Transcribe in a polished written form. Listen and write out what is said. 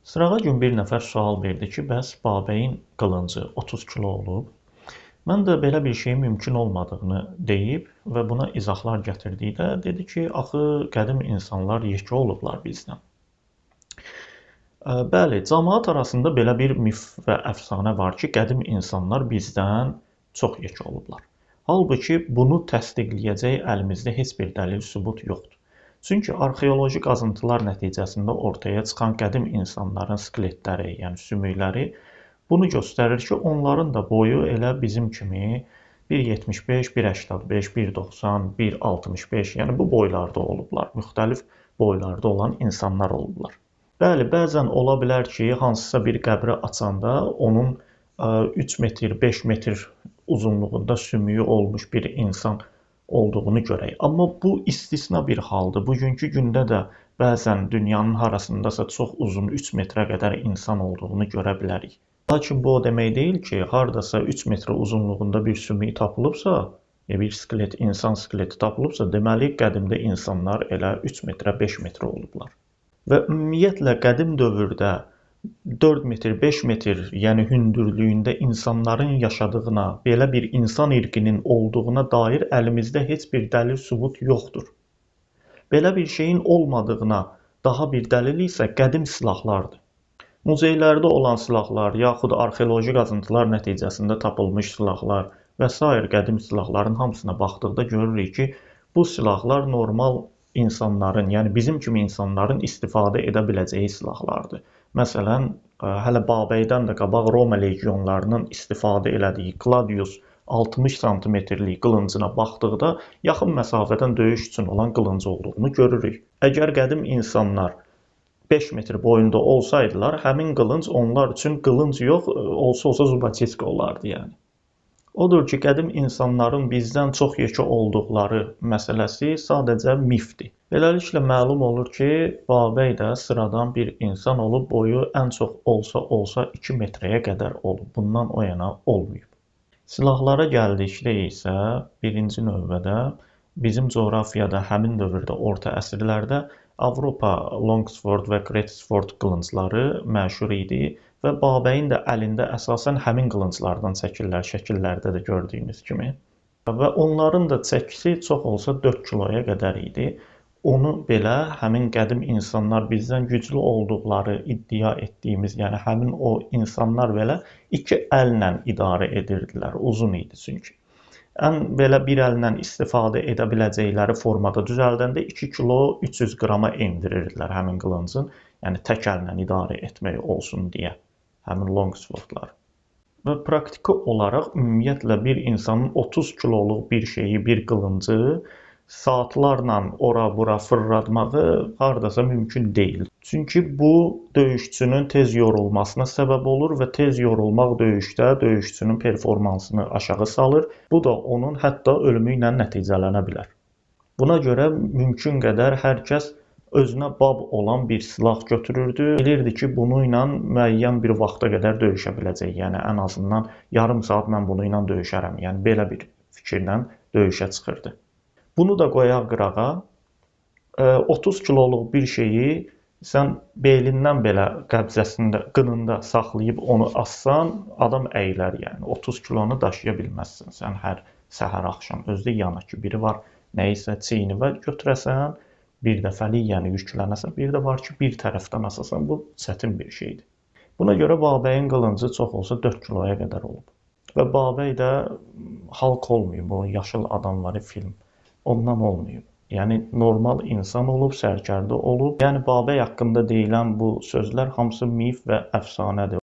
Sırağa gün bir nəfər sual verdi ki, bəs Babəyin qılıncı 30 kilo olub? Mən də belə bir şeyin mümkün olmadığını deyib və buna izahlar gətirdikdə dedi ki, axı qədim insanlar yekə olublar bizdən. Bəli, cəmaət arasında belə bir mif və əfsanə var ki, qədim insanlar bizdən çox yekə olublar. Halbuki bunu təsdiqləyəcək əlimizdə heç bir dəlil, sübut yoxdur. Çünki arxeoloji qazıntılar nəticəsində ortaya çıxan qədim insanların skeletləri, yəni sümükləri bunu göstərir ki, onların da boyu elə bizim kimi 1.75, 1.85, 1.90, 1.65, yəni bu boylarda olublar. Müxtəlif boylarda olan insanlar olublar. Bəli, bəzən ola bilər ki, hansısa bir qəbri açanda onun 3 metr, 5 metr uzunluğunda sümüyü olmuş bir insan olduğunu görək. Amma bu istisna bir haldır. Bugünkü gündə də bəzən dünyanın harasındasa çox uzun 3 metrə qədər insan olduğunu görə bilərik. Lakin bu o demək deyil ki, hardasa 3 metr uzunluğunda bir sümük tapılıbsa, bir skelet, insan skeleti tapılıbsa, deməli qədimdə insanlar elə 3 metrə, 5 metrə olublar. Və ümumiyyətlə qədim dövrdə 4 metr, 5 metr, yəni hündürlüyündə insanların yaşadığına, belə bir insan irqinin olduğuna dair əlimizdə heç bir dəlil, sübut yoxdur. Belə bir şeyin olmadığına daha bir dəlil isə qədim silahlardır. Muzeylərdə olan silahlar, yaxud arxeoloji qazıntılar nəticəsində tapılmış silahlar və sair qədim silahların hamısına baxdıqda görürük ki, bu silahlar normal insanların, yəni bizim kimi insanların istifadə edə biləcəyi silahlardır. Məsələn, hələ Babəydən də qabaq Roma legionlarının istifadə elədiyi Gladius 60 sm-lik qılıncına baxdıqda yaxın məsafədən döyüş üçün olan qılınc olduğunu görürük. Əgər qədim insanlar 5 metr boyunda olsaydılar, həmin qılınc onlar üçün qılınc yox, olsa Zubaçeska olardı yəni. Odur ki, qədim insanların bizdən çox yekə olduqları məsələsi sadəcə mifdir. Beləliklə məlum olur ki, Babəy də sıradan bir insan olub, boyu ən çox olsa 2 metrəyə qədər olub. Bundan o yana olmayıb. Silahlara gəldikdə isə birinci növbədə bizim coğrafiyada həmin dövrdə, orta əsrlərdə Avropa Longsword və Greatsword qılıncları məşhur idi və Babəyin də əlində əsasən həmin qılınclardan çəkirlər, şəkillərdə də gördüyünüz kimi. Və onların da çəkisi çox olsa 4 kiloya qədər idi. Onu belə həmin qədim insanlar bizdən güclü olduqları iddia etdiyimiz, yəni həmin o insanlar belə 2 əllə idarə edirdilər, uzun idi çünki. Ən belə bir əllə istifadə edə biləcəkləri formada düzəldəndə 2 kilo 300 qrama endirirdilər həmin qılıncın, yəni tək əllə idarə etmək olsun deyə həmin longswordlar. Və praktiki olaraq ümumiyyətlə bir insanın 30 kiloluq bir şeyi, bir qılıncı saatlarla ora-bura fırlatmağı hardasa mümkün deyil. Çünki bu döyüşçünün tez yorulmasına səbəb olur və tez yorulmaq döyüşdə döyüşçünün performansını aşağı salır. Bu da onun hətta ölümü ilə nəticələnə bilər. Buna görə mümkün qədər hər kəs özünə bab olan bir silah götürürdü. Bilirdi ki, bunu ilə müəyyən bir vaxta qədər döyüşə biləcək. Yəni ən azından yarım saat mən bunu ilə döyüşərəm. Yəni belə bir fikirlə döyüşə çıxırdı. Bunu da qoyaq qırağa, 30 kiloluq bir şeyi sən belindən belə qəbzəsində, qınında saxlayıb onu assan, adam əyilər yəni. 30 kilonu daşıya bilməzsən sən hər səhər axşam. Özdə yana ki, biri var nəyisə çiynivə götürəsən, bir dəfəlik yəni yüklənəsən, bir də var ki, bir tərəfdən asasan, bu çətin bir şeydir. Buna görə Babəyin qılıncı çox olsa 4 kiloya qədər olub. Və Babəy də halk olmayıb, o yaşıl adamları film. Ondan olmayıb. Yəni normal insan olub, sərkərdə olub. Yəni Babəy haqqında deyilən bu sözlər hamısı mif və əfsanədir.